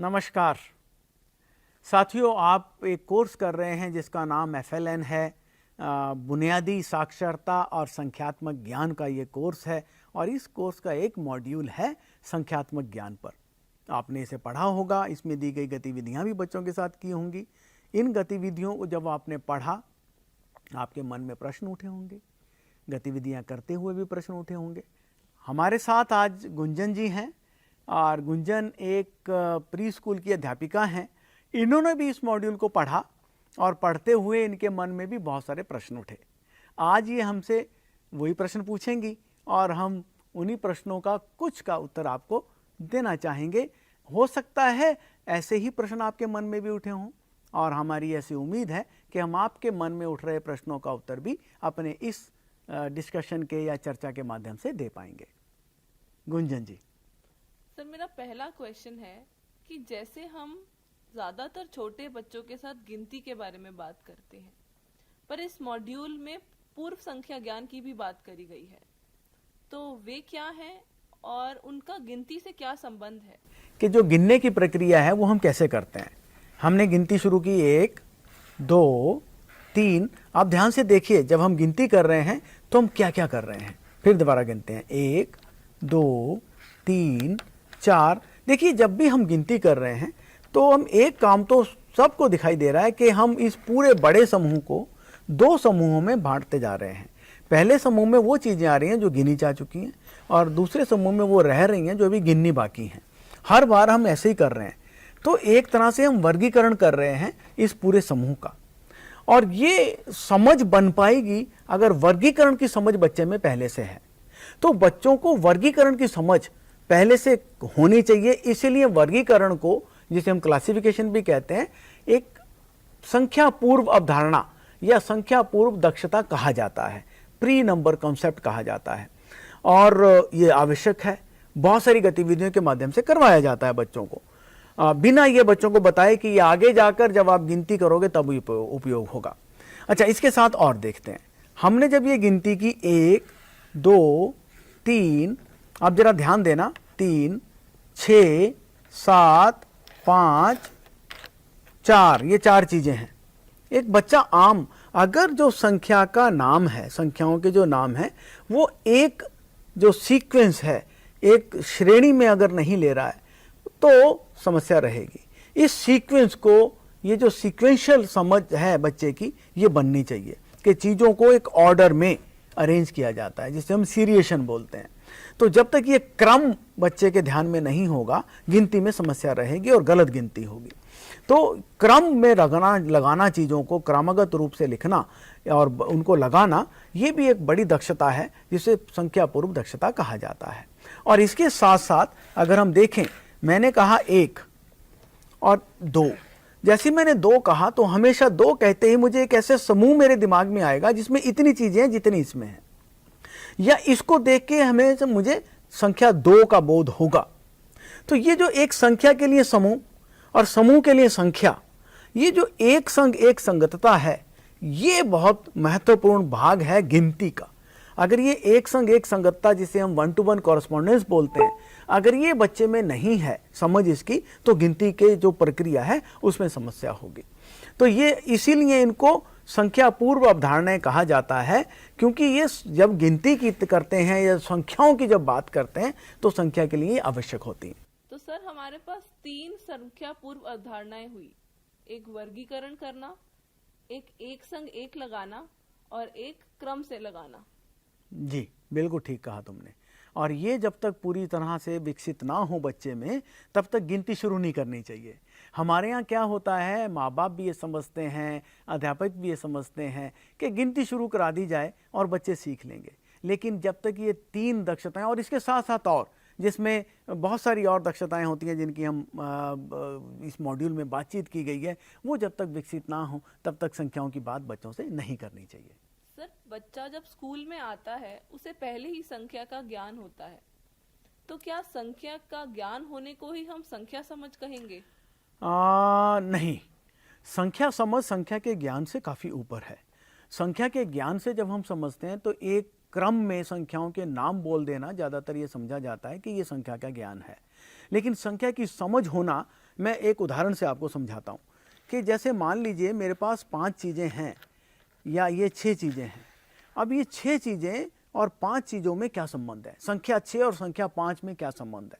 नमस्कार साथियों, आप एक कोर्स कर रहे हैं जिसका नाम FLN है। बुनियादी साक्षरता और संख्यात्मक ज्ञान का ये कोर्स है और इस कोर्स का एक मॉड्यूल है संख्यात्मक ज्ञान पर। आपने इसे पढ़ा होगा, इसमें दी गई गतिविधियां भी बच्चों के साथ की होंगी। इन गतिविधियों को जब आपने पढ़ा, आपके मन में प्रश्न उठे होंगे, गतिविधियां करते हुए भी प्रश्न उठे होंगे। हमारे साथ आज गुंजन जी हैं और गुंजन एक प्री स्कूल की अध्यापिका हैं। इन्होंने भी इस मॉड्यूल को पढ़ा और पढ़ते हुए इनके मन में भी बहुत सारे प्रश्न उठे। आज ये हमसे वही प्रश्न पूछेंगी और हम उन्हीं प्रश्नों का कुछ का उत्तर आपको देना चाहेंगे। हो सकता है ऐसे ही प्रश्न आपके मन में भी उठे हों और हमारी ऐसी उम्मीद है कि हम आपके मन में उठ रहे प्रश्नों का उत्तर भी अपने इस डिस्कशन के या चर्चा के माध्यम से दे पाएंगे। गुंजन जी। सर, मेरा पहला क्वेश्चन है कि जैसे हम ज़्यादातर छोटे बच्चों के साथ गिनती के बारे में बात करते हैं, पर इस मॉड्यूल में पूर्व संख्या ज्ञान की भी बात करी गई है, तो वे क्या हैं और उनका गिनती से क्या संबंध है? कि जो गिनने की प्रक्रिया है वो हम कैसे करते हैं। हमने गिनती शुरू की 1, 2, 3। आप ध्यान से देखिए, जब हम गिनती कर रहे हैं तो हम क्या क्या कर रहे हैं। फिर दोबारा गिनते हैं 1, 2, 3, 4। देखिए, जब भी हम गिनती कर रहे हैं तो हम एक काम तो सबको दिखाई दे रहा है कि हम इस पूरे बड़े समूह को 2 समूहों में बांटते जा रहे हैं। पहले समूह में वो चीज़ें आ रही हैं जो गिनी जा चुकी हैं और दूसरे समूह में वो रह रही हैं जो अभी गिननी बाकी हैं। हर बार हम ऐसे ही कर रहे हैं। तो एक तरह से हम वर्गीकरण कर रहे हैं इस पूरे समूह का, और ये समझ बन पाएगी अगर वर्गीकरण की समझ बच्चे में पहले से है। तो बच्चों को वर्गीकरण की समझ पहले से होनी चाहिए। इसीलिए वर्गीकरण को, जिसे हम क्लासिफिकेशन भी कहते हैं, एक संख्या पूर्व अवधारणा या संख्या पूर्व दक्षता कहा जाता है, प्री नंबर कॉन्सेप्ट कहा जाता है। और ये आवश्यक है, बहुत सारी गतिविधियों के माध्यम से करवाया जाता है बच्चों को, बिना ये बच्चों को बताए कि ये आगे जाकर जब आप गिनती करोगे तब उपयोग होगा। अच्छा, इसके साथ और देखते हैं। हमने जब ये गिनती की 1, 2, 3, आप जरा ध्यान देना, 3, 6, 7, 5, 4, ये 4 चीजें हैं। एक बच्चा आम अगर जो संख्या का नाम है, संख्याओं के जो नाम है, वो एक जो सीक्वेंस है, एक श्रेणी में अगर नहीं ले रहा है तो समस्या रहेगी। इस सीक्वेंस को, ये जो सीक्वेंशियल समझ है बच्चे की, ये बननी चाहिए कि चीज़ों को एक ऑर्डर में अरेंज किया जाता है, जिसे हम सीरिएशन बोलते हैं। तो जब तक ये क्रम बच्चे के ध्यान में नहीं होगा, गिनती में समस्या रहेगी और गलत गिनती होगी। तो क्रम में लगाना चीज़ों को क्रमगत रूप से लिखना और उनको लगाना, ये भी एक बड़ी दक्षता है जिसे संख्या पूर्व दक्षता कहा जाता है। और इसके साथ साथ अगर हम देखें, मैंने कहा 1 और 2। जैसे मैंने 2 कहा तो हमेशा 2 कहते ही मुझे एक ऐसे समूह मेरे दिमाग में आएगा जिसमें इतनी चीजें हैं जितनी इसमें है, या इसको देख के हमें मुझे संख्या 2 का बोध होगा। तो ये जो एक संख्या के लिए समूह और समूह के लिए संख्या, ये जो एक संग एक संगतता है, ये बहुत महत्वपूर्ण भाग है गिनती का। अगर ये एक संग एक संगतता, जिसे हम 1-to-1 कॉरेस्पॉन्डेंस बोलते हैं, अगर ये बच्चे में नहीं है समझ इसकी, तो गिनती के जो प्रक्रिया है उसमें समस्या होगी। तो ये इसीलिए इनको संख्या पूर्व अवधारणाएं कहा जाता है, क्योंकि ये जब गिनती की करते हैं या संख्याओं की जब बात करते हैं तो संख्या के लिए आवश्यक होती है। तो सर, हमारे पास 3 संख्या पूर्व अवधारणाएं हुई, एक वर्गीकरण करना, एक संग एक लगाना और एक क्रम से लगाना। जी, बिल्कुल ठीक कहा तुमने। और ये जब तक पूरी तरह से विकसित ना हो बच्चे में, तब तक गिनती शुरू नहीं करनी चाहिए। हमारे यहाँ क्या होता है, माँ बाप भी ये समझते हैं, अध्यापक भी ये समझते हैं कि गिनती शुरू करा दी जाए और बच्चे सीख लेंगे। लेकिन जब तक ये 3 दक्षताएं, और इसके साथ साथ और जिसमें बहुत सारी और दक्षताएं होती हैं जिनकी हम इस मॉड्यूल में बातचीत की गई है, वो जब तक विकसित ना हो तब तक संख्याओं की बात बच्चों से नहीं करनी चाहिए। सर, बच्चा जब स्कूल में आता है उसे पहले ही संख्या का ज्ञान होता है, तो क्या संख्या का ज्ञान होने को ही हम संख्या समझ कहेंगे? नहीं, संख्या समझ संख्या के ज्ञान से काफ़ी ऊपर है। संख्या के ज्ञान से जब हम समझते हैं तो एक क्रम में संख्याओं के नाम बोल देना ज़्यादातर ये समझा जाता है कि ये संख्या का ज्ञान है। लेकिन संख्या की समझ होना मैं एक उदाहरण से आपको समझाता हूँ कि जैसे मान लीजिए मेरे पास 5 चीज़ें हैं या ये 6 चीज़ें हैं। अब ये 6 चीज़ें और 5 चीज़ों में क्या संबंध है? संख्या 6 और संख्या 5 में क्या संबंध है?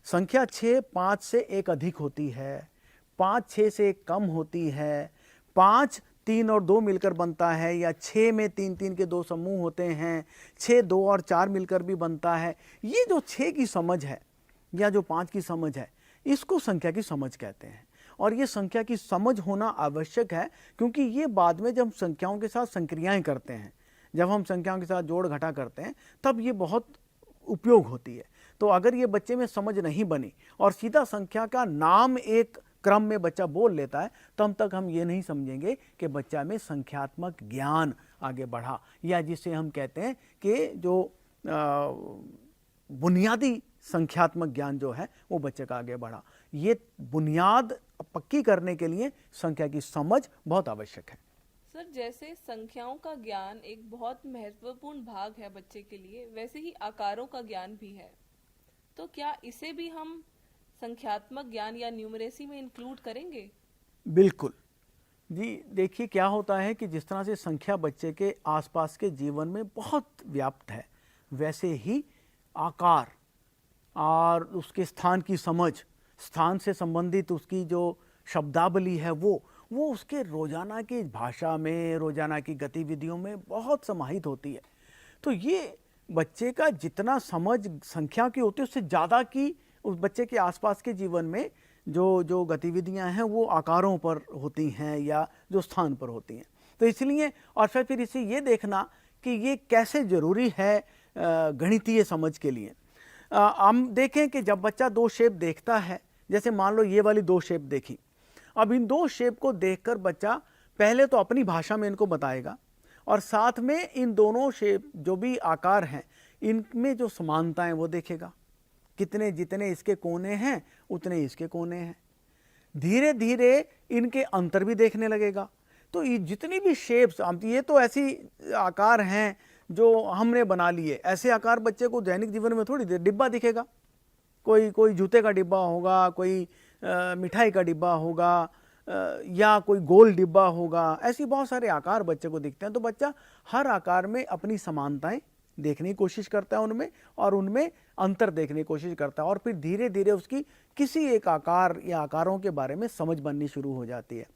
संख्या 6 5 से एक अधिक होती है, 5 6 से एक कम होती है, 5 3 और 2 मिलकर बनता है, या 6 में 3 3 के 2 समूह होते हैं, 6 2 और 4 मिलकर भी बनता है। ये जो 6 की समझ है या जो 5 की समझ है, इसको संख्या की समझ कहते हैं। और ये संख्या की समझ होना आवश्यक है, क्योंकि ये बाद में जब संख्याओं के साथ संक्रियाएं करते हैं, जब हम संख्याओं के साथ जोड़ घटा करते हैं, तब ये बहुत उपयोग होती है। तो अगर ये बच्चे में समझ नहीं बनी और सीधा संख्या का नाम एक क्रम में बच्चा बोल लेता है, तब तक हम ये नहीं समझेंगे कि बच्चा में संख्यात्मक ज्ञान आगे बढ़ा, या जिसे हम कहते हैं कि जो बुनियादी संख्यात्मक ज्ञान जो है वो बच्चे का आगे बढ़ा। ये बुनियाद पक्की करने के लिए संख्या की समझ बहुत आवश्यक है। सर, जैसे संख्याओं का ज्ञान एक बहुत महत्वपूर्ण भाग है बच्चे के लिए, वैसे ही आकारों का ज्ञान भी है। तो क्या इसे भी हम संख्यात्मक ज्ञान या न्यूमरेसी में इंक्लूड करेंगे? बिल्कुल जी। देखिए क्या होता है कि जिस तरह से संख्या बच्चे के आसपास के जीवन में बहुत व्याप्त है, वैसे ही आकार और उसके स्थान की समझ, स्थान से संबंधित उसकी जो शब्दावली है वो उसके रोजाना की भाषा में, रोजाना की गतिविधियों में बहुत समाहित होती है। तो ये बच्चे का जितना समझ संख्या की होती है, उससे ज़्यादा की उस बच्चे के आसपास के जीवन में जो गतिविधियां हैं वो आकारों पर होती हैं या जो स्थान पर होती हैं। तो इसलिए और फिर इसे ये देखना कि ये कैसे ज़रूरी है गणितीय समझ के लिए। हम देखें कि जब बच्चा 2 शेप देखता है, जैसे मान लो ये वाली 2 शेप देखी, अब इन 2 शेप को देखकर बच्चा पहले तो अपनी भाषा में इनको बताएगा, और साथ में इन दोनों शेप जो भी आकार हैं इनमें जो समानताएं वो देखेगा। जितने इसके कोने हैं उतने इसके कोने हैं। धीरे धीरे इनके अंतर भी देखने लगेगा। तो ये जितनी भी शेप्स, ये तो ऐसी आकार हैं जो हमने बना लिए। ऐसे आकार बच्चे को दैनिक जीवन में थोड़ी देर डिब्बा दिखेगा, कोई जूते का डिब्बा होगा, कोई मिठाई का डिब्बा होगा, या कोई गोल डिब्बा होगा। ऐसी बहुत सारे आकार बच्चे को दिखते हैं। तो बच्चा हर आकार में अपनी समानताएं देखने की कोशिश करता है उनमें, और उनमें अंतर देखने की कोशिश करता है, और फिर धीरे धीरे उसकी किसी एक आकार या आकारों के बारे में समझ बननी शुरू हो जाती है।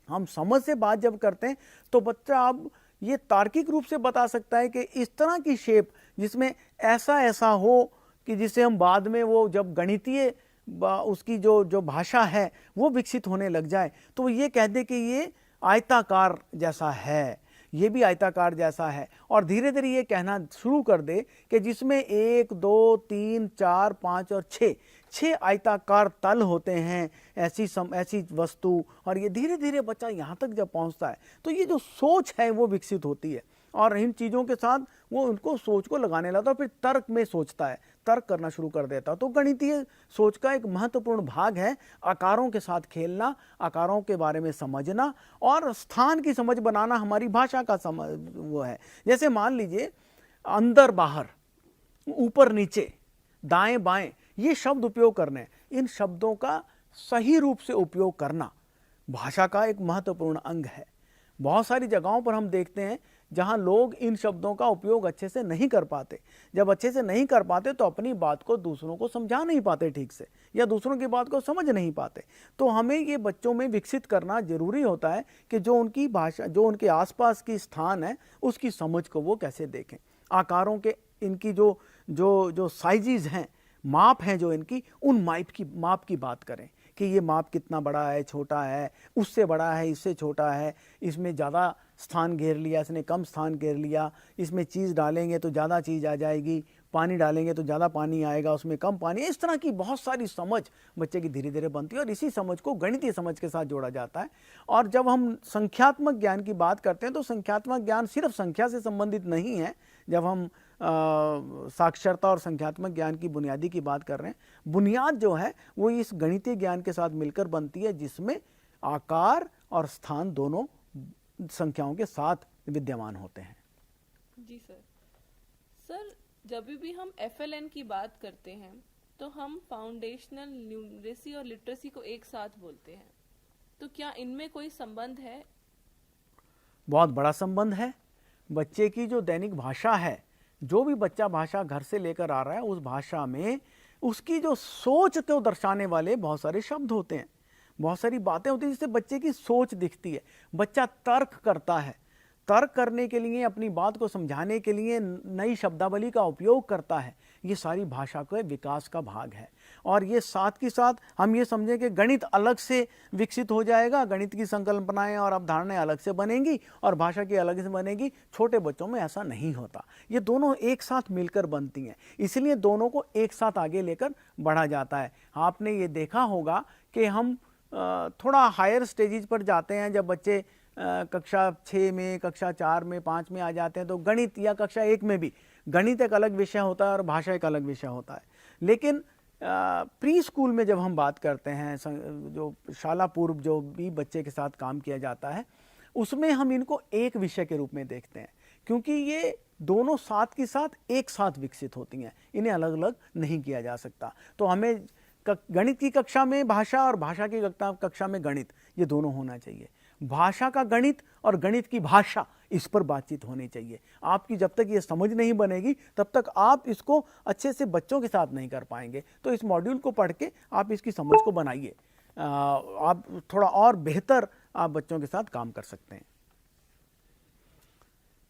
हम समझ से बात जब करते हैं तो बच्चा अब ये तार्किक रूप से बता सकता है कि इस तरह की शेप जिसमें ऐसा हो कि जिसे हम बाद में वो जब गणितीय उसकी जो भाषा है वो विकसित होने लग जाए, तो ये कह दे कि ये आयताकार जैसा है, ये भी आयताकार जैसा है, और धीरे धीरे ये कहना शुरू कर दे कि जिसमें 1 2 3 4 5 और 6 आयताकार तल होते हैं, ऐसी वस्तु। और ये धीरे धीरे बच्चा यहाँ तक जब पहुँचता है तो ये जो सोच है वो विकसित होती है, और इन चीज़ों के साथ वो उनको सोच को लगाने लगता है, फिर तर्क में सोचता है, तर्क करना शुरू कर देता है। तो गणितीय सोच का एक महत्वपूर्ण भाग है आकारों के साथ खेलना, आकारों के बारे में समझना, और स्थान की समझ बनाना हमारी भाषा का वो है। जैसे मान लीजिए अंदर बाहर, ऊपर नीचे, दाएं बाएं, ये शब्द उपयोग करने, इन शब्दों का सही रूप से उपयोग करना भाषा का एक महत्वपूर्ण अंग है। बहुत सारी जगहों पर हम देखते हैं जहां लोग इन शब्दों का उपयोग अच्छे से नहीं कर पाते। जब अच्छे से नहीं कर पाते तो अपनी बात को दूसरों को समझा नहीं पाते ठीक से, या दूसरों की बात को समझ नहीं पाते। तो हमें ये बच्चों में विकसित करना जरूरी होता है कि जो उनकी भाषा, जो उनके आसपास की स्थान है, उसकी समझ को वो कैसे देखें। आकारों के इनकी जो साइजेस हैं, माप हैं जो इनकी, उन माप की बात करें कि ये माप कितना बड़ा है, छोटा है, उससे बड़ा है, इससे छोटा है, इसमें ज़्यादा स्थान घेर लिया, इसने कम स्थान घेर लिया, इसमें चीज़ डालेंगे तो ज़्यादा चीज़ आ जाएगी, पानी डालेंगे तो ज़्यादा पानी आएगा, उसमें कम पानी। इस तरह की बहुत सारी समझ बच्चे की धीरे धीरे बनती है, और इसी समझ को गणितीय समझ के साथ जोड़ा जाता है। और जब हम संख्यात्मक ज्ञान की बात करते हैं तो संख्यात्मक ज्ञान सिर्फ संख्या से संबंधित नहीं है। जब हम साक्षरता और संख्यात्मक ज्ञान की बुनियादी की बात कर रहे हैं, बुनियाद जो है वो इस गणितीय ज्ञान के साथ मिलकर बनती है, जिसमें आकार और स्थान दोनों संख्याओं के साथ विद्यमान होते हैं। जी सर। जब भी हम FLN की बात करते हैं तो हम फाउंडेशनल न्यूमरेसी और लिटरेसी को एक साथ बोलते हैं, तो क्या इनमें कोई संबंध है? बहुत बड़ा संबंध है। बच्चे की जो दैनिक भाषा है, जो भी बच्चा भाषा घर से लेकर आ रहा है, उस भाषा में उसकी जो सोच को दर्शाने वाले बहुत सारे शब्द होते हैं, बहुत सारी बातें होती हैं जिससे बच्चे की सोच दिखती है। बच्चा तर्क करता है, तर्क करने के लिए, अपनी बात को समझाने के लिए नई शब्दावली का उपयोग करता है। ये सारी भाषा के विकास का भाग है। और ये साथ के साथ हम ये समझें कि गणित अलग से विकसित हो जाएगा, गणित की संकल्पनाएं और अवधारणाएं अलग से बनेंगी और भाषा की अलग से बनेगी। छोटे बच्चों में ऐसा नहीं होता, ये दोनों एक साथ मिलकर बनती हैं, इसलिए दोनों को एक साथ आगे लेकर बढ़ा जाता है। आपने ये देखा होगा कि हम थोड़ा हायर स्टेजेज पर जाते हैं, जब बच्चे कक्षा 6 में, कक्षा 4 में, 5 में आ जाते हैं, तो गणित, या कक्षा 1 में भी गणित एक अलग विषय होता है और भाषा एक अलग विषय होता है। लेकिन प्री स्कूल में जब हम बात करते हैं, जो शाला पूर्व जो भी बच्चे के साथ काम किया जाता है, उसमें हम इनको एक विषय के रूप में देखते हैं, क्योंकि ये दोनों साथ के साथ एक साथ विकसित होती हैं, इन्हें अलग अलग नहीं किया जा सकता। तो हमें गणित की कक्षा में भाषा और भाषा की कक्षा में गणित, ये दोनों होना चाहिए। भाषा का गणित और गणित की भाषा, इस पर बातचीत होनी चाहिए। आपकी जब तक ये समझ नहीं बनेगी तब तक आप इसको अच्छे से बच्चों के साथ नहीं कर पाएंगे। तो इस मॉड्यूल को पढ़ के आप इसकी समझ को बनाइए, आप थोड़ा और बेहतर आप बच्चों के साथ काम कर सकते हैं।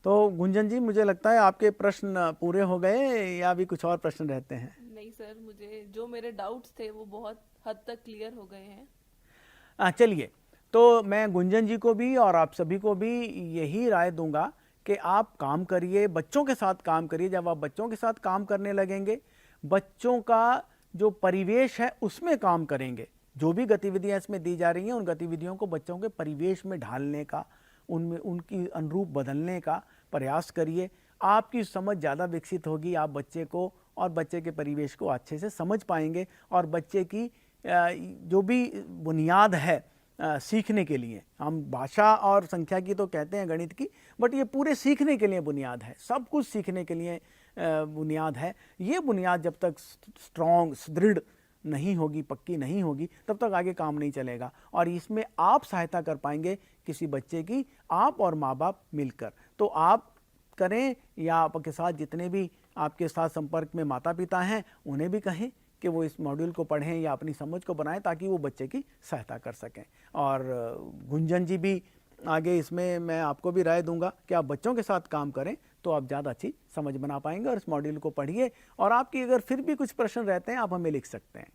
तो गुंजन जी, मुझे लगता है आपके प्रश्न पूरे हो गए, या भी कुछ और प्रश्न रहते हैं? नहीं सर, मुझे जो मेरे डाउट्स थे वो बहुत हद तक क्लियर हो गए हैं। चलिए, तो मैं गुंजन जी को भी और आप सभी को भी यही राय दूंगा कि आप काम करिए, बच्चों के साथ काम करिए। जब आप बच्चों के साथ काम करने लगेंगे, बच्चों का जो परिवेश है उसमें काम करेंगे, जो भी गतिविधियां इसमें दी जा रही हैं, उन गतिविधियों को बच्चों के परिवेश में ढालने का, उनमें उनकी अनुरूप बदलने का प्रयास करिए। आपकी समझ ज़्यादा विकसित होगी, आप बच्चे को और बच्चे के परिवेश को अच्छे से समझ पाएंगे, और बच्चे की जो भी बुनियाद है सीखने के लिए, हम भाषा और संख्या की तो कहते हैं, गणित की, बट ये पूरे सीखने के लिए बुनियाद है, सब कुछ सीखने के लिए बुनियाद है। ये बुनियाद जब तक स्ट्रॉन्ग, सुदृढ़ नहीं होगी, पक्की नहीं होगी, तब तक आगे काम नहीं चलेगा। और इसमें आप सहायता कर पाएंगे किसी बच्चे की, आप और माँ बाप मिलकर। तो आप करें, या आपके साथ जितने भी आपके साथ संपर्क में माता पिता हैं, उन्हें भी कहें कि वो इस मॉड्यूल को पढ़ें या अपनी समझ को बनाएं, ताकि वो बच्चे की सहायता कर सकें। और गुंजन जी भी आगे इसमें मैं आपको भी राय दूंगा कि आप बच्चों के साथ काम करें, तो आप ज़्यादा अच्छी समझ बना पाएंगे। और इस मॉड्यूल को पढ़िए, और आपकी अगर फिर भी कुछ प्रश्न रहते हैं, आप हमें लिख सकते हैं।